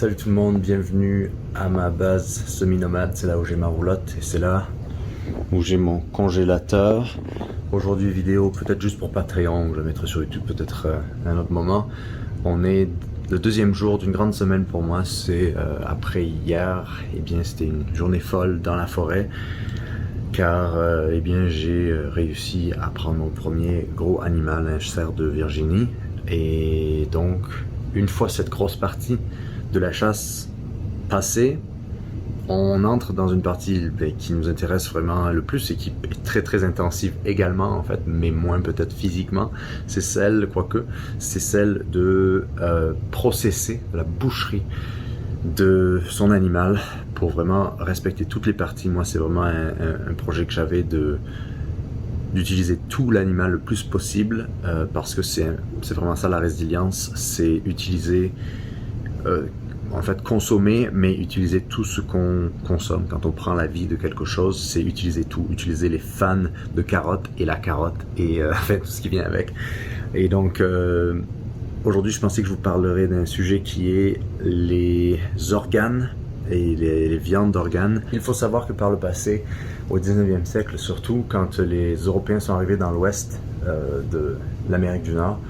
Salut tout le monde, bienvenue à ma base semi-nomade, c'est là où j'ai ma roulotte et c'est là où j'ai mon congélateur. Aujourd'hui vidéo peut-être juste pour Patreon, ou je la mettrai sur YouTube peut-être à un autre moment. On est le deuxième jour d'une grande semaine pour moi, c'est après hier, eh bien c'était une journée folle dans la forêt. Car eh bien j'ai réussi à prendre mon premier gros animal, un cerf de Virginie. Et donc une fois cette grosse partie de la chasse passée, on entre dans une partie qui nous intéresse vraiment le plus et qui est très très intensive également en fait, mais moins peut-être physiquement. C'est celle, quoique, c'est celle de processer la boucherie de son animal pour vraiment respecter toutes les parties. Moi c'est vraiment un projet que j'avais d'utiliser tout l'animal le plus possible parce que c'est vraiment ça la résilience, c'est utiliser en fait consommer, mais utiliser tout ce qu'on consomme. Quand on prend la vie de quelque chose, c'est utiliser tout, utiliser les fans de carottes et la carotte et en fait tout ce qui vient avec. Et donc aujourd'hui je pensais que je vous parlerais d'un sujet qui est les organes et les viandes d'organes. Il faut savoir que par le passé, au 19e siècle surtout, quand les Européens sont arrivés dans l'ouest de l'Amérique du Nord,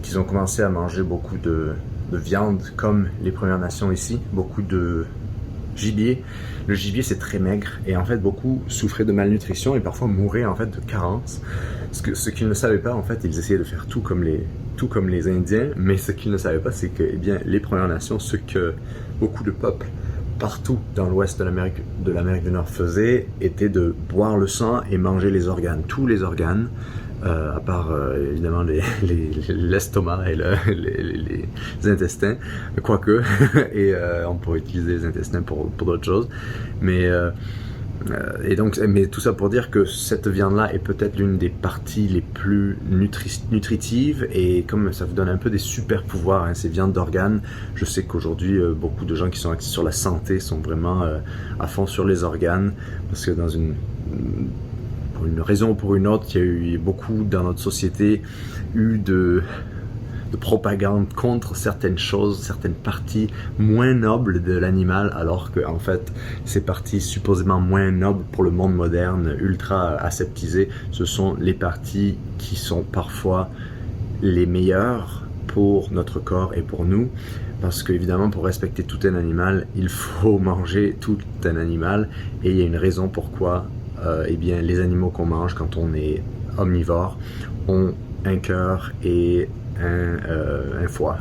qu'ils ont commencé à manger beaucoup de viande comme les Premières Nations ici, beaucoup de gibier. Le gibier c'est très maigre et en fait beaucoup souffraient de malnutrition et parfois mouraient en fait de carence. Ce qu'ils ne savaient pas en fait, ils essayaient de faire tout comme les Indiens, mais ce qu'ils ne savaient pas c'est que eh bien, les Premières Nations, ce que beaucoup de peuples partout dans l'ouest de l'Amérique du Nord faisaient était de boire le sang et manger les organes, tous les organes. À part évidemment l'estomac et les intestins, quoique, et on pourrait utiliser les intestins pour d'autres choses, mais tout ça pour dire que cette viande-là est peut-être l'une des parties les plus nutritives et comme ça vous donne un peu des super pouvoirs, hein, ces viandes d'organes. Je sais qu'aujourd'hui beaucoup de gens qui sont axés sur la santé sont vraiment à fond sur les organes parce que pour une raison ou pour une autre, il y a eu beaucoup dans notre société de propagande contre certaines choses, certaines parties moins nobles de l'animal, alors que en fait ces parties supposément moins nobles pour le monde moderne, ultra aseptisées, ce sont les parties qui sont parfois les meilleures pour notre corps et pour nous. Parce qu'évidemment, pour respecter tout un animal, il faut manger tout un animal, et il y a une raison pourquoi eh bien, les animaux qu'on mange quand on est omnivore ont un cœur et un foie.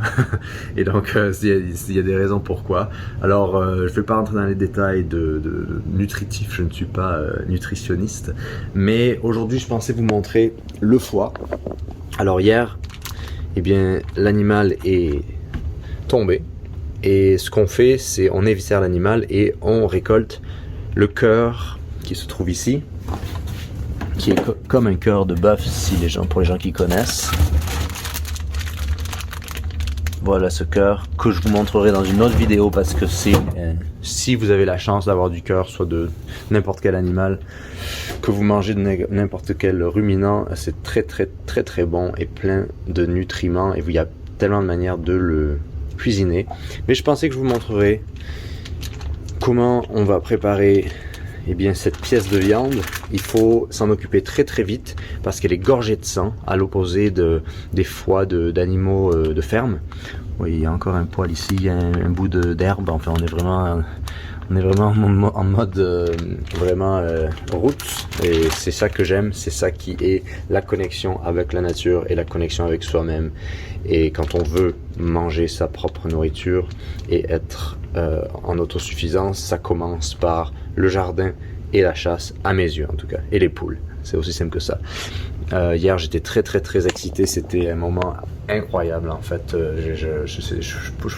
Et donc il y a des raisons pourquoi. Alors je ne vais pas rentrer dans les détails de nutritif, je ne suis pas nutritionniste, mais aujourd'hui je pensais vous montrer le foie. Alors hier, eh bien, l'animal est tombé et ce qu'on fait c'est on éviscère l'animal et on récolte le cœur qui se trouve ici, qui est comme un cœur de bœuf pour les gens qui connaissent. Voilà ce cœur que je vous montrerai dans une autre vidéo parce que si vous avez la chance d'avoir du cœur, soit de n'importe quel animal, que vous mangez de n'importe quel ruminant, c'est très très très très bon et plein de nutriments et il y a tellement de manières de le cuisiner. Mais je pensais que je vous montrerai comment on va préparer eh bien, cette pièce de viande. Il faut s'en occuper très très vite parce qu'elle est gorgée de sang, à l'opposé des foies d'animaux de ferme. Oui, il y a encore un poil ici, il y a un bout d'herbe. Enfin, on est vraiment en mode vraiment roots, et c'est ça que j'aime, c'est ça qui est la connexion avec la nature et la connexion avec soi-même. Et quand on veut manger sa propre nourriture et être en autosuffisance, ça commence par le jardin et la chasse, à mes yeux en tout cas, et les poules. C'est aussi simple que ça. Hier j'étais très très très excité, c'était un moment incroyable en fait.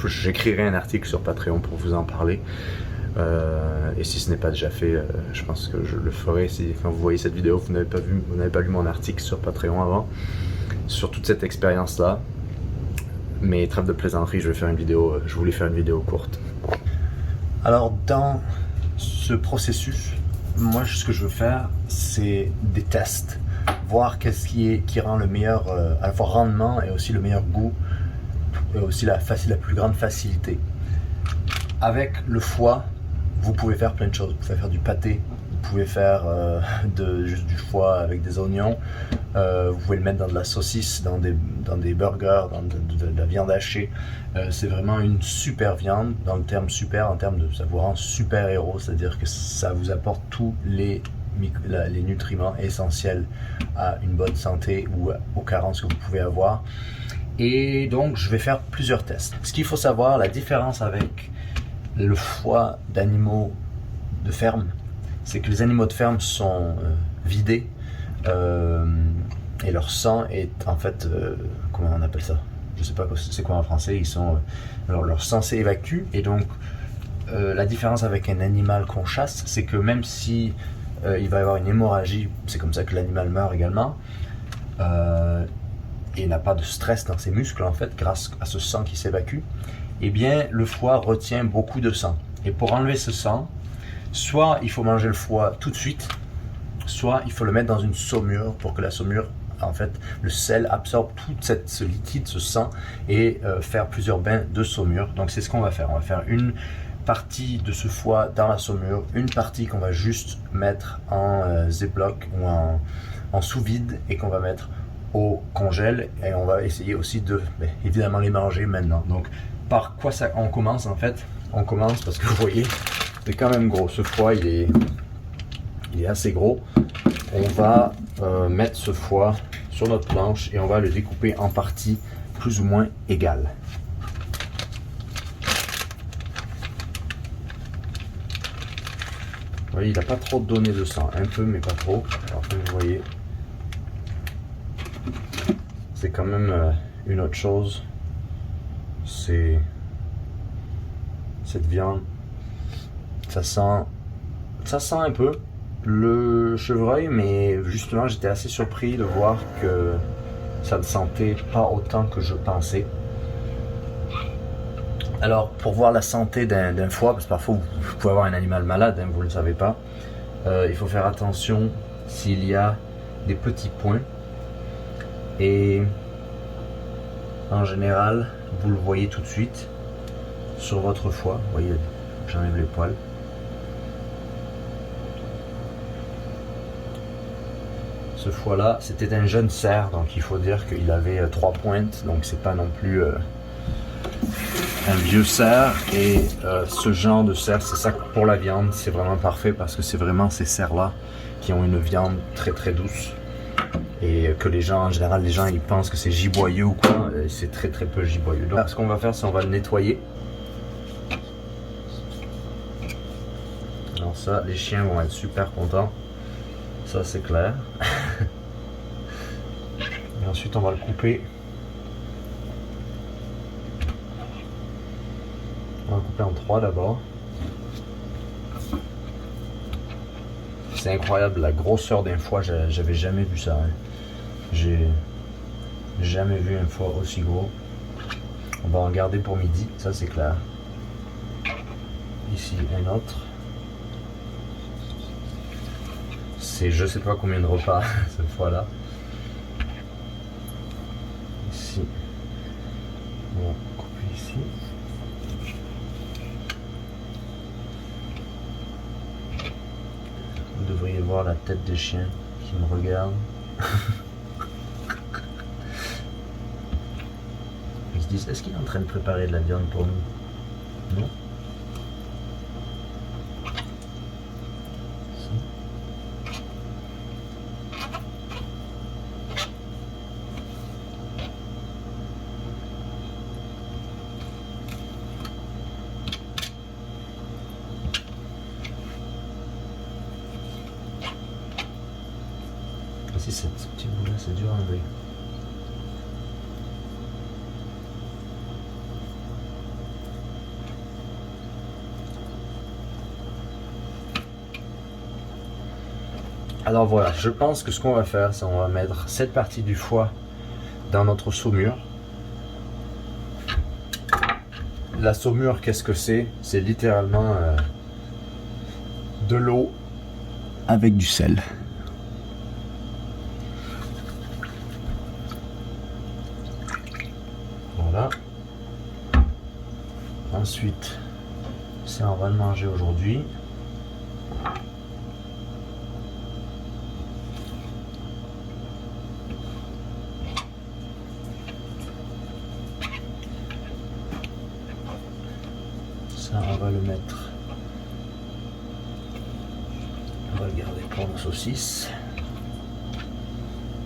J'écrirai un article sur Patreon pour vous en parler. Et si ce n'est pas déjà fait, je pense que je le ferai. Si quand vous voyez cette vidéo, vous n'avez pas lu mon article sur Patreon avant, sur toute cette expérience là. Mais trêve de plaisanterie, je voulais faire une vidéo courte. Alors dans ce processus, moi ce que je veux faire c'est des tests, voir qu'est-ce qui rend le meilleur à la fois rendement et aussi le meilleur goût et aussi la plus grande facilité. avec le foie, vous pouvez faire plein de choses. Vous pouvez faire du pâté, vous pouvez faire juste du foie avec des oignons, vous pouvez le mettre dans de la saucisse, dans des burgers, dans de la viande hachée. C'est vraiment une super viande, dans le terme super, en termes de ça vous rend super héros, c'est-à-dire que ça vous apporte tous les nutriments essentiels à une bonne santé ou aux carences que vous pouvez avoir. Et donc je vais faire plusieurs tests. Ce qu'il faut savoir, la différence avec le foie d'animaux de ferme, c'est que les animaux de ferme sont vidés et leur sang est en fait, comment on appelle ça? Je sais pas c'est quoi en français, alors leur sang s'évacue et donc la différence avec un animal qu'on chasse, c'est que même si il va y avoir une hémorragie, c'est comme ça que l'animal meurt également, et n'a pas de stress dans ses muscles en fait grâce à ce sang qui s'évacue, eh bien le foie retient beaucoup de sang. Et pour enlever ce sang, soit il faut manger le foie tout de suite, soit il faut le mettre dans une saumure pour que la saumure, en fait, le sel absorbe tout ce liquide, ce sang, et faire plusieurs bains de saumure. Donc c'est ce qu'on va faire. On va faire une partie de ce foie dans la saumure, une partie qu'on va juste mettre en Ziploc ou en sous-vide et qu'on va mettre au congèle, et on va essayer aussi de évidemment les manger maintenant. Donc par quoi on commence en fait? On commence parce que vous voyez, c'est quand même gros. Ce foie il est assez gros. On va mettre ce foie sur notre planche et on va le découper en parties plus ou moins égales. Vous voyez, il n'a pas trop donné de sang, un peu mais pas trop. Alors comme vous voyez, c'est quand même une autre chose. C'est cette viande, ça sent un peu le chevreuil, mais justement j'étais assez surpris de voir que ça ne sentait pas autant que je pensais. Alors pour voir la santé d'un foie, parce que parfois vous pouvez avoir un animal malade, hein, vous ne le savez pas, il faut faire attention s'il y a des petits points, et en général vous le voyez tout de suite sur votre foie. Vous voyez, j'enlève les poils. Ce foie là, c'était un jeune cerf, donc il faut dire qu'il avait 3 pointes, donc c'est pas non plus un vieux cerf. Et ce genre de cerf, c'est ça pour la viande, c'est vraiment parfait parce que c'est vraiment ces cerfs là qui ont une viande très très douce, et que les gens, en général, les gens ils pensent que c'est giboyeux ou quoi, c'est très très peu giboyeux. Donc ce qu'on va faire, c'est on va le nettoyer. Alors ça, les chiens vont être super contents, ça c'est clair. Et ensuite on va le couper. On va le couper en 3 d'abord. C'est incroyable la grosseur d'un foie, j'avais jamais vu ça. Hein. J'ai jamais vu un foie aussi gros. On va en garder pour midi, ça c'est clair. Ici un autre. C'est je sais pas combien de repas ce foie là. Ici. On va couper ici. Vous devriez voir la tête des chiens qui me regardent. Ils se disent, est-ce qu'il est en train de préparer de la viande pour nous? Non. Si ce petit bout là, c'est dur à enlever. Alors voilà, je pense que ce qu'on va faire, c'est on va mettre cette partie du foie dans notre saumure. La saumure, qu'est-ce que c'est? C'est littéralement de l'eau avec du sel. Voilà. Ensuite, Ça, on va le manger aujourd'hui. Ça, on va le mettre. On va le garder pour la saucisse.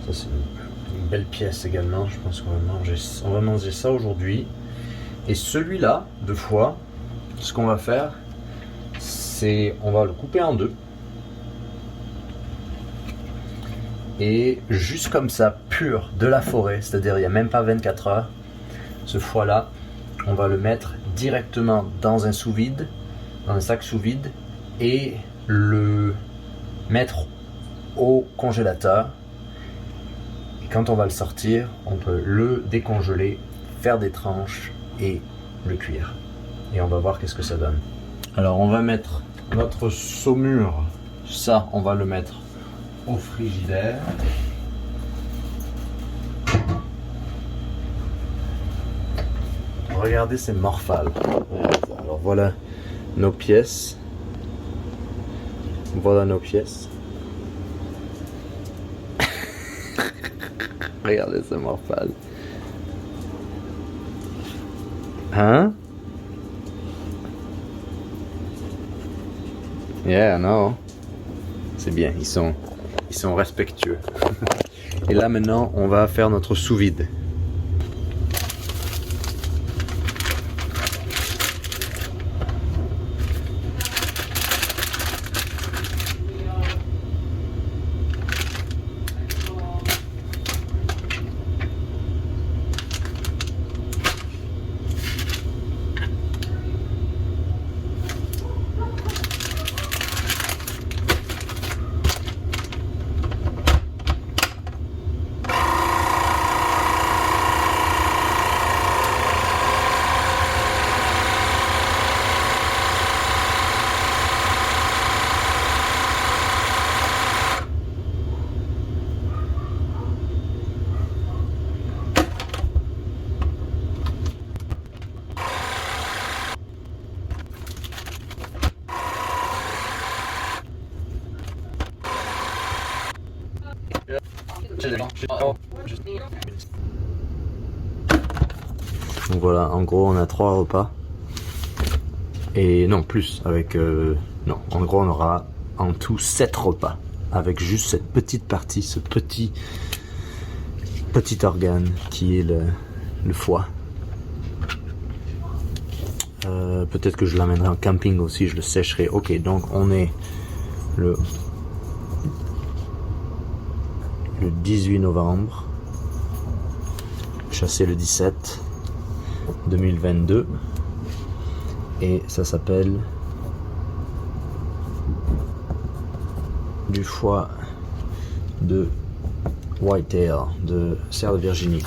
Ça, c'est une belle pièce également. Je pense qu'on va manger ça aujourd'hui. Et celui-là, de foie, ce qu'on va faire, c'est on va le couper en deux. Et juste comme ça, pur de la forêt, c'est-à-dire il n'y a même pas 24 heures, ce foie-là, on va le mettre directement dans un sous-vide, dans un sac sous-vide, et le mettre au congélateur. Et quand on va le sortir, on peut le décongeler, faire des tranches et le cuire. Et on va voir qu'est-ce que ça donne. Alors on va mettre notre saumure, ça on va le mettre au frigidaire. Regardez ces morphales. Alors voilà nos pièces. Voilà nos pièces. Regardez ces morphales. Hein? Yeah, non. C'est bien, ils sont respectueux. Et là maintenant, on va faire notre sous-vide. Donc voilà, en gros on a 3 repas. Et non, plus, avec... non, en gros on aura en tout 7 repas. Avec juste cette petite partie, ce petit organe qui est le foie. Peut-être que je l'amènerai en camping aussi, je le sécherai. Ok, donc on est le 18 novembre, chassé le 17 2022, et ça s'appelle du foie de whitetail de cerf de Virginie.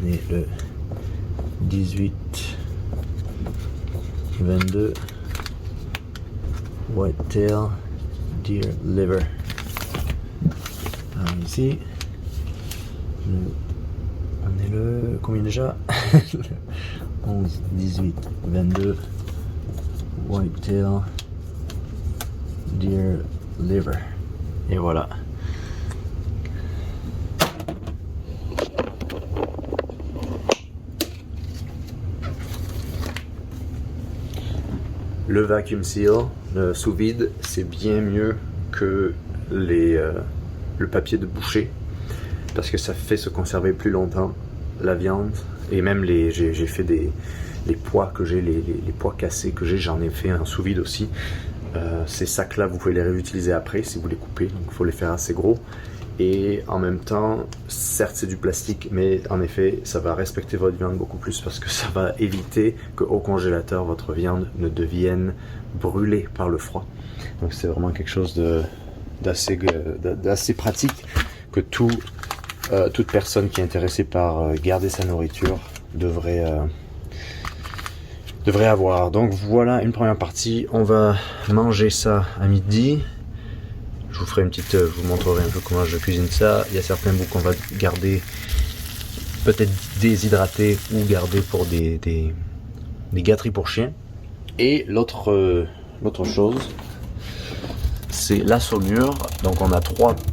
Et le 18-22 whitetail deer liver. Alors ici, on est le combien déjà? 11, 18, 22 whitetail deer liver. Et voilà. Le vacuum seal, le sous vide, c'est bien mieux que le papier de boucher parce que ça fait se conserver plus longtemps la viande, et même j'ai fait les pois que j'ai, les pois cassés que j'ai, j'en ai fait un sous vide aussi. Ces sacs là vous pouvez les réutiliser après si vous les coupez, donc il faut les faire assez gros. Et en même temps, certes c'est du plastique, mais en effet ça va respecter votre viande beaucoup plus parce que ça va éviter qu'au congélateur votre viande ne devienne brûlée par le froid. Donc c'est vraiment quelque chose d'assez pratique que toute personne qui est intéressée par garder sa nourriture devrait avoir. Donc voilà une première partie, on va manger ça à midi. Je vous ferai je vous montrerai un peu comment je cuisine ça. Il y a certains bouts qu'on va garder peut-être déshydratés ou garder pour des des gâteries pour chiens. Et l'autre chose, c'est la saumure. Donc on a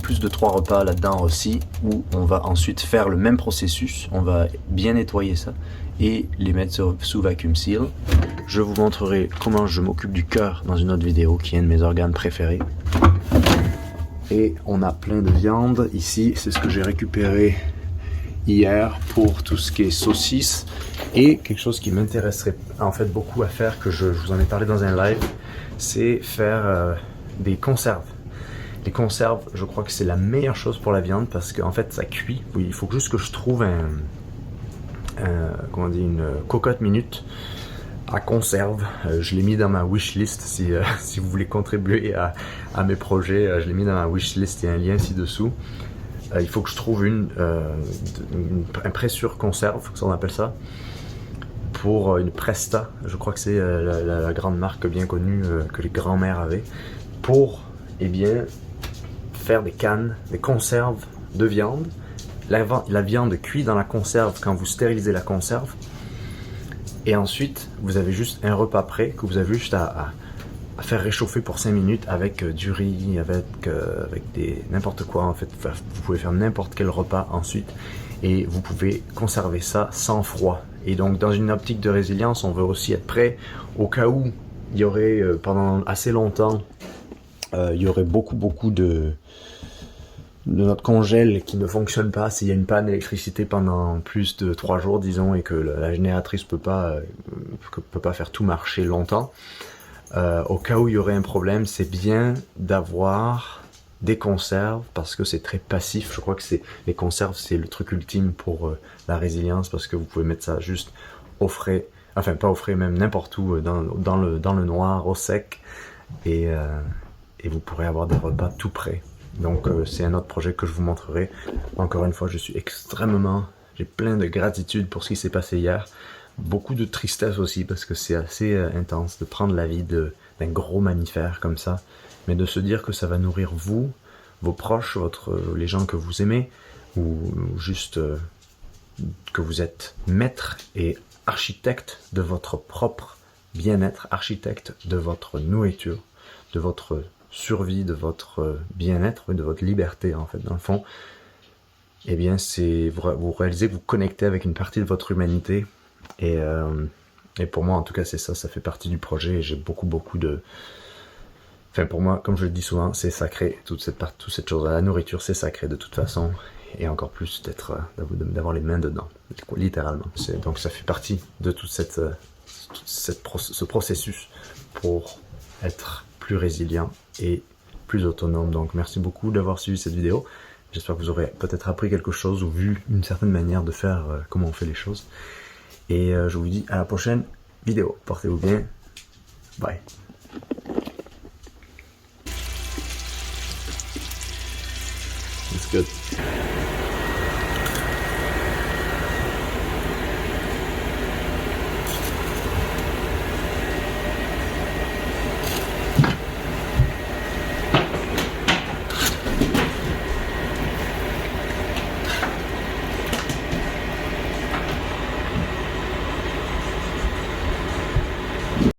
plus de 3 repas là-dedans aussi, où on va ensuite faire le même processus. On va bien nettoyer ça et les mettre sous vacuum seal. Je vous montrerai comment je m'occupe du cœur dans une autre vidéo, qui est un de mes organes préférés. Et on a plein de viande ici, c'est ce que j'ai récupéré hier pour tout ce qui est saucisses. Et quelque chose qui m'intéresserait en fait beaucoup à faire, que je vous en ai parlé dans un live, c'est faire des conserves. Les conserves, je crois que c'est la meilleure chose pour la viande parce qu'en fait ça cuit. Oui, il faut juste que je trouve une cocotte minute à conserve. Je l'ai mis dans ma wishlist si vous voulez contribuer à mes projets. Je l'ai mis dans ma wishlist, il y a un lien ci-dessous. Il faut que je trouve un pressure conserve, ça on appelle ça, pour une Presta. Je crois que c'est la grande marque bien connue que les grands-mères avaient, pour faire des cannes, des conserves de viande. La viande cuit dans la conserve quand vous stérilisez la conserve. Et ensuite, vous avez juste un repas prêt que vous avez juste à faire réchauffer pour 5 minutes avec du riz, avec n'importe quoi en fait. Vous pouvez faire n'importe quel repas ensuite et vous pouvez conserver ça sans froid. Et donc dans une optique de résilience, on veut aussi être prêt au cas où il y aurait pendant assez longtemps, il y aurait beaucoup de notre congèle qui ne fonctionne pas. S'il y a une panne d'électricité pendant plus de 3 jours disons et que la génératrice peut pas faire tout marcher longtemps, au cas où il y aurait un problème, c'est bien d'avoir des conserves parce que c'est très passif. Je crois que les conserves, c'est le truc ultime pour la résilience parce que vous pouvez mettre ça juste au frais, enfin pas au frais, même n'importe où, dans le noir, au sec, et vous pourrez avoir des repas tout prêts. Donc c'est un autre projet que je vous montrerai. Encore une fois, j'ai plein de gratitude pour ce qui s'est passé hier. Beaucoup de tristesse aussi parce que c'est assez intense de prendre la vie d'un gros mammifère comme ça, mais de se dire que ça va nourrir vous, vos proches, les gens que vous aimez, ou juste que vous êtes maître et architecte de votre propre bien-être, architecte de votre nourriture, de votre survie, de votre bien-être, de votre liberté en fait dans le fond. Eh bien vous réalisez que vous connectez avec une partie de votre humanité. Et pour moi en tout cas c'est ça fait partie du projet et j'ai beaucoup de... Enfin pour moi, comme je le dis souvent, c'est sacré, toute cette chose, la nourriture c'est sacré de toute façon, et encore plus d'avoir les mains dedans, littéralement. Donc ça fait partie de tout ce processus pour être plus résilient et plus autonome. Donc merci beaucoup d'avoir suivi cette vidéo, j'espère que vous aurez peut-être appris quelque chose ou vu une certaine manière de faire comment on fait les choses. Et je vous dis à la prochaine vidéo. Portez-vous bien. Bye. It's good.